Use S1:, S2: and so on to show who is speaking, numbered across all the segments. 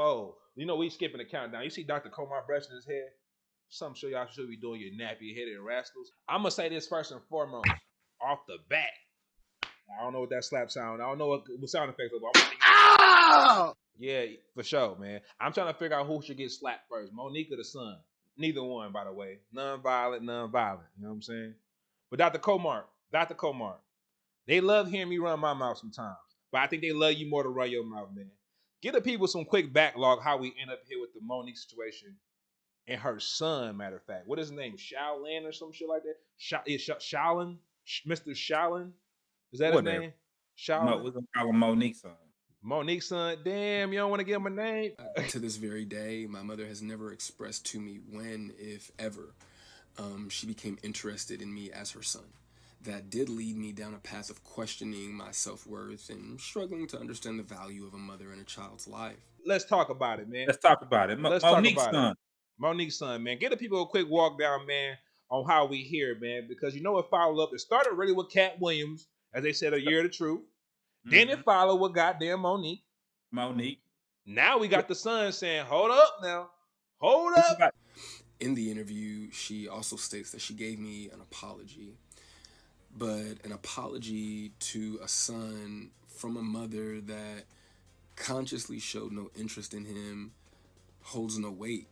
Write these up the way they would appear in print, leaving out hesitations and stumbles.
S1: 4. You know, we skipping the countdown. You see DR.COMARK brushing his hair. Some sure y'all should be doing your nappy headed rascals. I'm gonna say this first and foremost, off the bat. I don't know what that slap sound. I don't know what sound effects are, but I'm gonna yeah, for sure, man. I'm trying to figure out who should get slapped first, Monique or the son. Neither one, by the way. Non-violent, non-violent. You know what I'm saying? But DR.COMARK, they love hearing me run my mouth sometimes. But I think they love you more to run your mouth, man. Give the people some quick backlog how we end up here with the Monique situation and her son, matter of fact. What is his name? Shalon or some shit like that? Shalon? Mr. Shalon? Is that his
S2: Whatever.
S1: name? Shalon?
S2: We're gonna call him Monique's son.
S1: Monique's son. Damn, you don't want to give him a name?
S3: To this very day, my mother has never expressed to me when, if ever, she became interested in me as her son. That did lead me down a path of questioning my self-worth and struggling to understand the value of a mother in a child's life.
S1: Let's talk about it, man.
S2: Let's talk about it. Monique's son.
S1: Monique's son, man. Give the people a quick walk down, man, on how we here, man, because you know it followed up. It started really with Cat Williams, as they said, a year of the truth. Mm-hmm. Then it followed with goddamn Monique. Now we got the son saying, hold up now. Hold up.
S3: In the interview, she also states that she gave me an apology. But an apology to a son from a mother that consciously showed no interest in him holds no weight.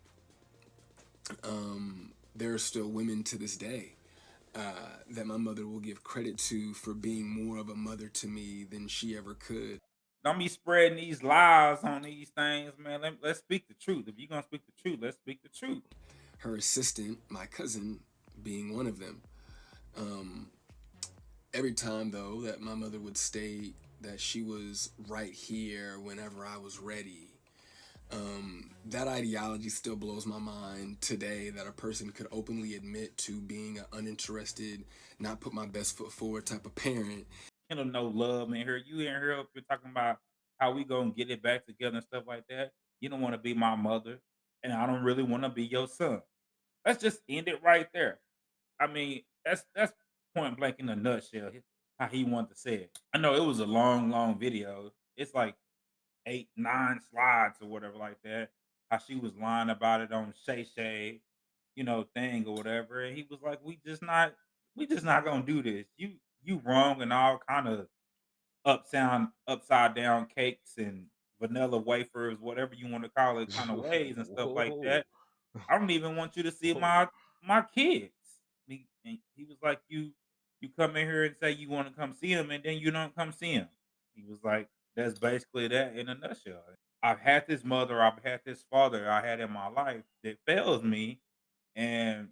S3: There are still women to this day that my mother will give credit to for being more of a mother to me than she ever could.
S2: Don't be spreading these lies on these things, man. Let's speak the truth. If you're going to speak the truth, let's speak the truth.
S3: Her assistant, my cousin, being one of them. Every time, though, that my mother would state that she was right here whenever I was ready, that ideology still blows my mind today, that a person could openly admit to being an uninterested, not put my best foot forward type of parent.
S2: Kindle no love in here. You in here up here talking about how we gonna get it back together and stuff like that. You don't want to be my mother, and I don't really want to be your son. Let's just end it right there. I mean, that's point blank in a nutshell how he wanted to say it. I know it was a long video. It's like 8, 9 slides or whatever like that. How she was lying about it on Shay Shay, thing or whatever. And he was like, we just not gonna do this. You wrong in all kind of upside down cakes and vanilla wafers, whatever you want to call it, kind of ways and stuff like that. I don't even want you to see my kids. And he was like, you come in here and say you want to come see him, and then you don't come see him. He was like, that's basically that in a nutshell. I've had this mother, I've had this father I had in my life that fails me, and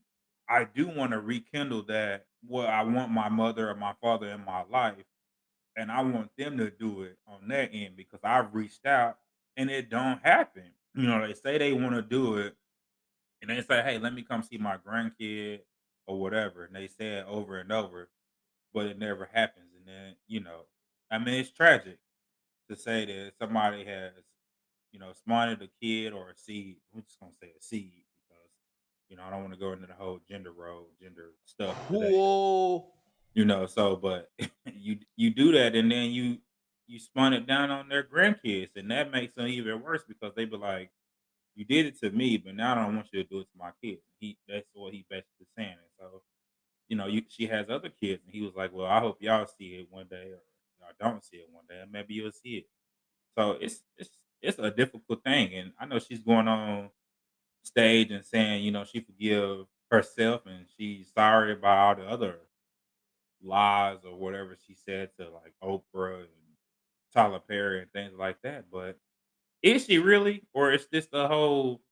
S2: I do want to rekindle that. Well, I want my mother or my father in my life, and I want them to do it on their end because I've reached out and it don't happen. They say they want to do it, and they say, "Hey, let me come see my grandkid or whatever," and they say it over and over, but it never happens. And then, I mean, it's tragic to say that somebody has, spawned a kid or a seed. I'm just gonna say a seed because, I don't want to go into the whole gender role, gender stuff today.
S1: Whoa.
S2: So but you do that, and then you spun it down on their grandkids, and that makes them even worse because they be like, you did it to me, but now I don't want you to do it to my kids. That's what he basically saying. And so, she has other kids, and he was like, well, I hope y'all see it one day, or y'all don't see it one day, and maybe you'll see it. So it's a difficult thing, and I know she's going on stage and saying, she forgive herself and she's sorry about all the other lies or whatever she said to like Oprah and Tyler Perry and things like that. But is she really, or is this the whole,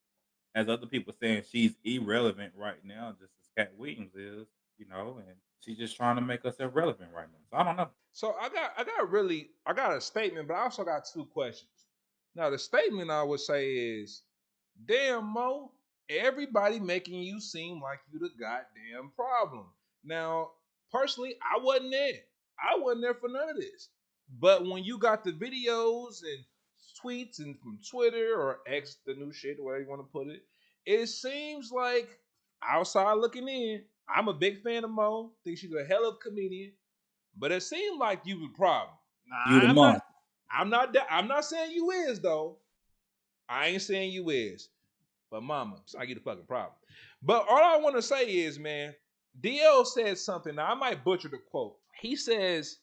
S2: as other people saying, she's irrelevant right now, just as Cat Williams is, and she's just trying to make us irrelevant right now. So I don't know.
S1: So I got a statement, but I also got 2 questions. Now the statement I would say is, damn Mo, everybody making you seem like you the goddamn problem. Now, personally, I wasn't there. I wasn't there for none of this. But when you got the videos and tweets and from Twitter or X, the new shit, whatever you want to put it, it seems like outside looking in, I'm a big fan of Mo. Think she's a hell of a comedian. But it seemed like you the problem.
S2: You the mom.
S1: I'm not saying you is though. I ain't saying you is, but mama, I get the fucking problem. But all I want to say is, man, DL said something. Now I might butcher the quote. He says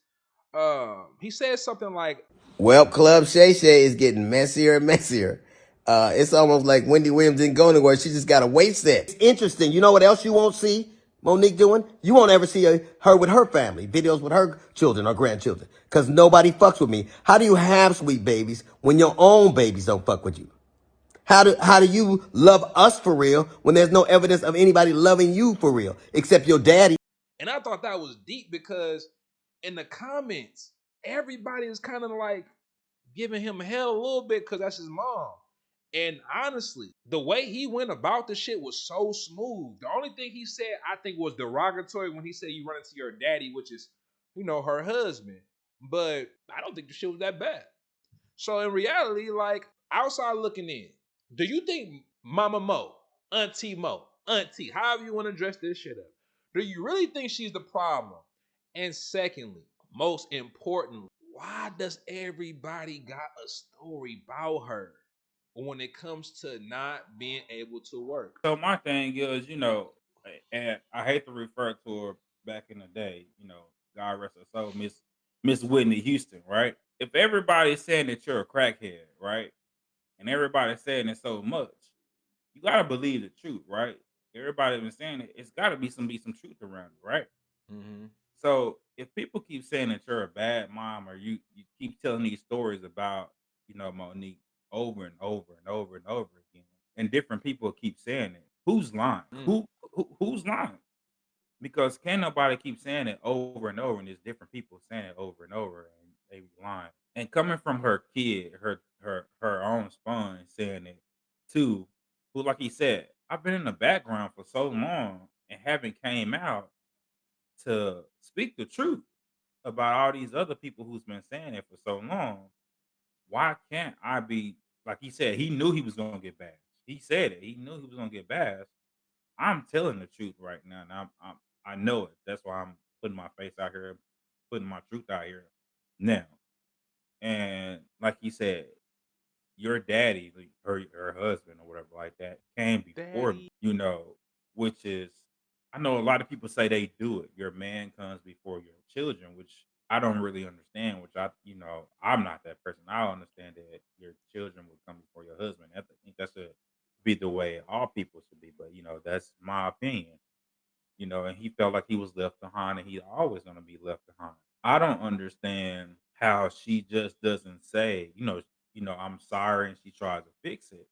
S1: something like,
S4: Well, Club Shay Shay is getting messier and messier. It's almost like Wendy Williams didn't go anywhere. She just got a wait set. It's interesting. You know what else you won't see Monique doing? You won't ever see her with her family, videos with her children or grandchildren, because nobody fucks with me. How do you have sweet babies when your own babies don't fuck with you? How do you love us for real when there's no evidence of anybody loving you for real except your daddy?
S1: and I thought that was deep because in the comments, everybody is kind of like giving him hell a little bit because that's his mom. And honestly, the way he went about the shit was so smooth. The only thing he said, I think, was derogatory when he said you run into your daddy, which is, her husband. But I don't think the shit was that bad. So in reality, like outside looking in, do you think Mama Mo, Auntie, however you want to dress this shit up, do you really think she's the problem? And secondly, most importantly, why does everybody got a story about her when it comes to not being able to work?
S2: So my thing is, and I hate to refer to her back in the day, God rest her soul, Miss Whitney Houston, right? If everybody's saying that you're a crackhead, right, and everybody's saying it so much, you gotta believe the truth, right? Everybody been saying it, it's gotta be some truth around it, right?
S1: Mm-hmm.
S2: So if people keep saying that you're a bad mom, or you keep telling these stories about, Monique over and over and over and over again, and different people keep saying it, who's lying?
S1: Mm.
S2: Who's lying? Because can nobody keep saying it over and over, and there's different people saying it over and over, and they be lying. And coming from her kid, her own spawn saying it too, who, like he said, I've been in the background for so long and haven't came out to speak the truth about all these other people who's been saying it for so long. Why can't I be, like he said? He knew he was gonna get bashed. He said it. He knew he was gonna get bashed. I'm telling the truth right now, and I know it. That's why I'm putting my face out here, putting my truth out here now. And like he said, your daddy, like, her husband or whatever like that, came before me,
S1: Daddy.
S2: which is, I know a lot of people say they do it. Your man comes before your children, which I don't really understand, which I'm not that person. I understand that your children would come before your husband. I think that should be the way all people should be. But that's my opinion. And he felt like he was left behind, and he's always gonna be left behind. I don't understand how she just doesn't say, I'm sorry, and she tries to fix it.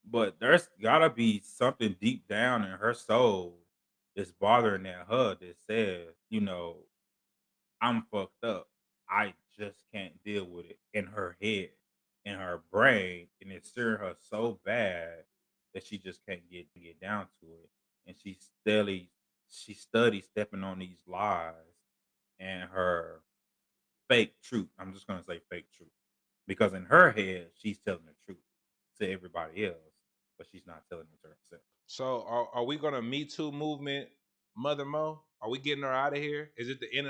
S2: But there's gotta be something deep down in her soul that's bothering at her that says, I'm fucked up. I just can't deal with it in her head, in her brain, and it's stirring her so bad that she just can't get down to it. And she studies stepping on these lies and her fake truth. I'm just gonna say fake truth. Because in her head, she's telling the truth to everybody else, but she's not telling it to herself.
S1: So are we gonna Me Too movement, Mother Mo? Are we getting her out of here? Is it the end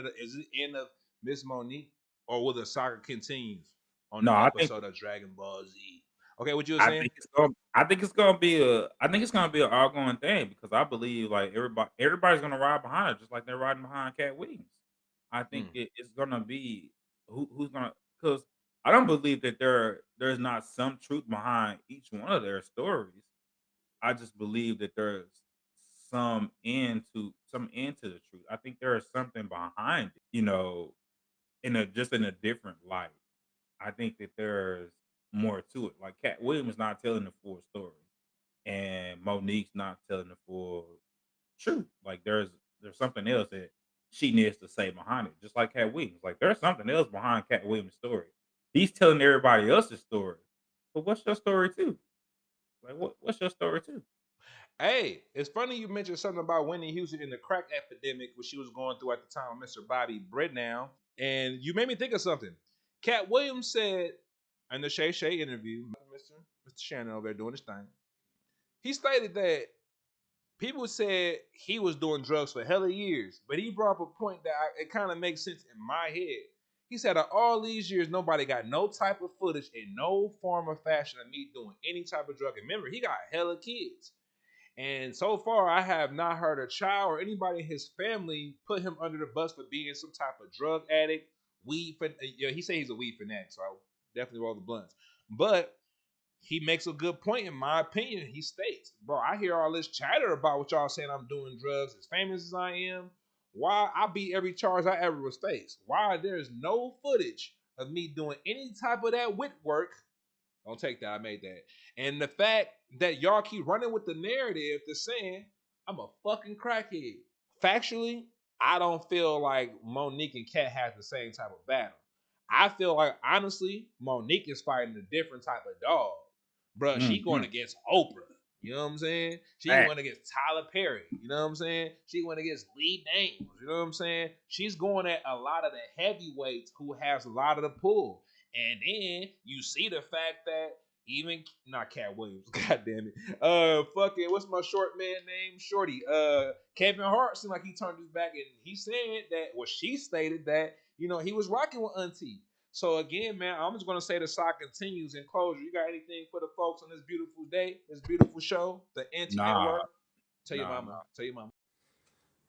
S1: of Miss Monique? Or will the saga continues on
S2: No,
S1: the
S2: I think
S1: episode of Dragon Ball Z? Okay, what you were
S2: I
S1: saying?
S2: think it's going. I think it's gonna be an ongoing thing because I believe like everybody's gonna ride behind her just like they're riding behind Cat Williams. I think
S1: Mm.
S2: it's gonna be who's gonna, because I don't believe that there's not some truth behind each one of their stories. I just believe that there's some into the truth. I think there is something behind it, in a different light. I think that there's more to it. Like Cat Williams not telling the full story, and Monique's not telling the full truth. Like there's something else that she needs to say behind it. Just like Cat Williams, like there's something else behind Cat Williams' story. He's telling everybody else's story, but what's your story too? Like what's your story too?
S1: Hey, it's funny you mentioned something about Whitney Houston and the crack epidemic which she was going through at the time with Mr. Bobby Britnow. And you made me think of something. Cat Williams said in the Shay Shay interview, Mr. Shannon over there doing his thing, he stated that people said he was doing drugs for hella years, but he brought up a point that it kind of makes sense in my head. He said, of all these years, nobody got no type of footage in no form or fashion of me doing any type of drug. And remember, he got hella kids. And so far, I have not heard a child or anybody in his family put him under the bus for being some type of drug addict, weed. He said he's a weed fanatic, so I definitely roll the blunts. But he makes a good point, in my opinion. He states, bro, I hear all this chatter about what y'all saying I'm doing drugs, as famous as I am. Why I beat every charge I ever was faced. Why there's no footage of me doing any type of that wit work. Don't take that. I made that. And the fact that y'all keep running with the narrative to saying I'm a fucking crackhead. Factually, I don't feel like Monique and Kat have the same type of battle. I feel like, honestly, Monique is fighting a different type of dog. Bruh, she going against Oprah. You know what I'm saying? She went against Tyler Perry. You know what I'm saying? She went against Lee Daniels. You know what I'm saying? She's going at a lot of the heavyweights who has a lot of the pull. And then you see the fact that even not Cat Williams, god damn it. Fucking what's my short man name? Shorty. Kevin Hart seemed like he turned his back, and he said that, well, she stated that, you know, he was rocking with Auntie. So again, man, I'm just gonna say the saga continues. In closure, you got anything for the folks on this beautiful day, this beautiful show, the Network? Tell your mama. Tell your mama.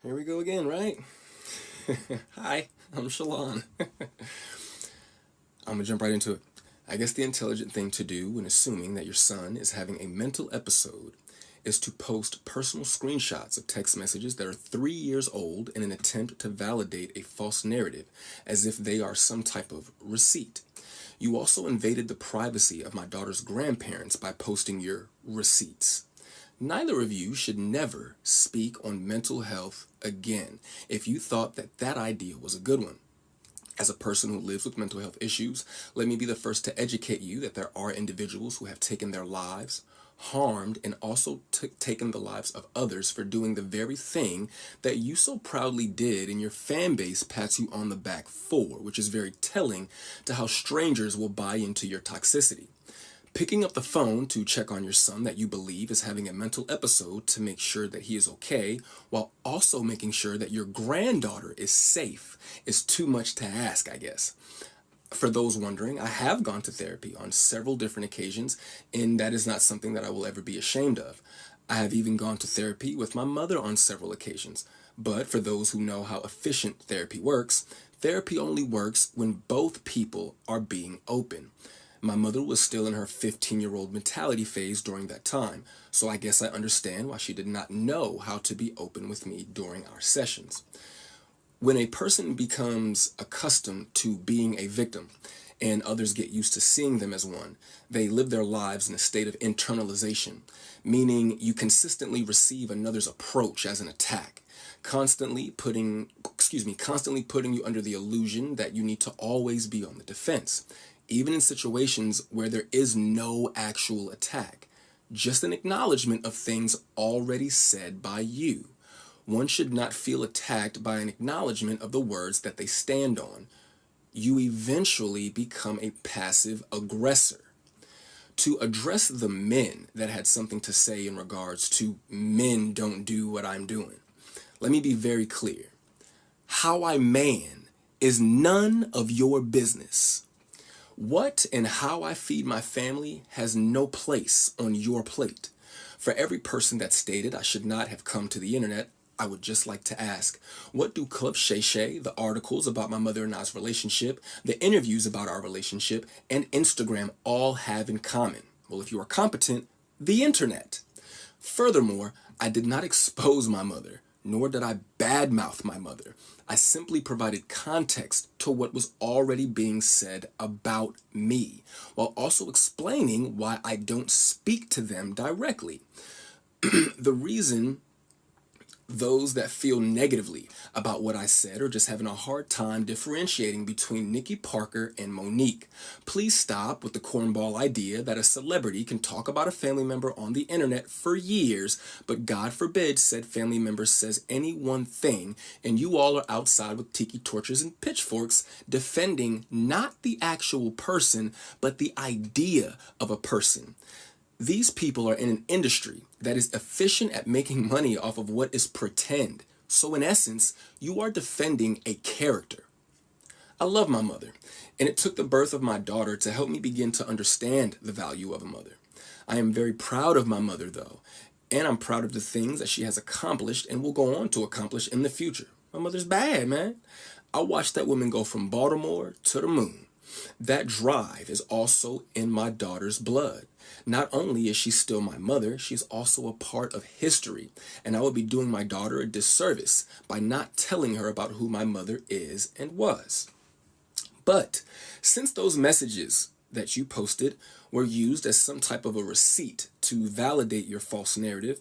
S3: Here we go again, right? Hi, I'm Shalon. I'm gonna jump right into it. I guess the intelligent thing to do when assuming that your son is having a mental episode is to post personal screenshots of text messages that are 3 years old in an attempt to validate a false narrative, as if they are some type of receipt. You also invaded the privacy of my daughter's grandparents by posting your receipts. Neither of you should never speak on mental health again if you thought that that idea was a good one. As a person who lives with mental health issues, let me be the first to educate you that there are individuals who have taken their lives, harmed, and also taken the lives of others for doing the very thing that you so proudly did and your fan base pats you on the back for, which is very telling to how strangers will buy into your toxicity. Picking up the phone to check on your son that you believe is having a mental episode to make sure that he is okay, while also making sure that your granddaughter is safe, is too much to ask, I guess. For those wondering, I have gone to therapy on several different occasions, and that is not something that I will ever be ashamed of. I have even gone to therapy with my mother on several occasions. But for those who know how efficient therapy only works when both people are being open. My mother was still in her 15-year-old mentality phase during that time, so I guess I understand why she did not know how to be open with me during our sessions. When a person becomes accustomed to being a victim and others get used to seeing them as one, they live their lives in a state of internalization, meaning you consistently receive another's approach as an attack, constantly putting you under the illusion that you need to always be on the defense, even in situations where there is no actual attack, just an acknowledgement of things already said by you. One should not feel attacked by an acknowledgement of the words that they stand on. You eventually become a passive aggressor. To address the men that had something to say in regards to men don't do what I'm doing, let me be very clear. How I man is none of your business. What and how I feed my family has no place on your plate. For every person that stated I should not have come to the internet, I would just like to ask, what do Club Shay Shay, the articles about my mother and I's relationship, the interviews about our relationship, and Instagram all have in common? Well, if you are competent, the internet. Furthermore, I did not expose my mother, nor did I badmouth my mother. I simply provided context to what was already being said about me, while also explaining why I don't speak to them directly. The reason those that feel negatively about what I said are just having a hard time differentiating between Nikki Parker and Monique. Please stop with the cornball idea that a celebrity can talk about a family member on the internet for years, but God forbid said family member says any one thing, and you all are outside with tiki torches and pitchforks defending not the actual person, but the idea of a person. These people are in an industry that is efficient at making money off of what is pretend. So in essence, you are defending a character. I love my mother, and it took the birth of my daughter to help me begin to understand the value of a mother. I am very proud of my mother, though, and I'm proud of the things that she has accomplished and will go on to accomplish in the future. My mother's bad, man. I watched that woman go from Baltimore to the moon. That drive is also in my daughter's blood. Not only is she still my mother, she's also a part of history, and I would be doing my daughter a disservice by not telling her about who my mother is and was. But since those messages that you posted were used as some type of a receipt to validate your false narrative,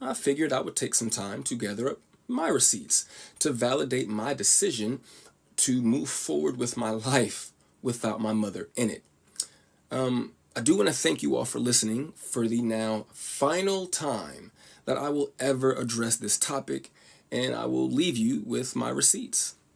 S3: I figured I would take some time to gather up my receipts to validate my decision to move forward with my life without my mother in it. I do want to thank you all for listening for the now final time that I will ever address this topic, and I will leave you with my receipts.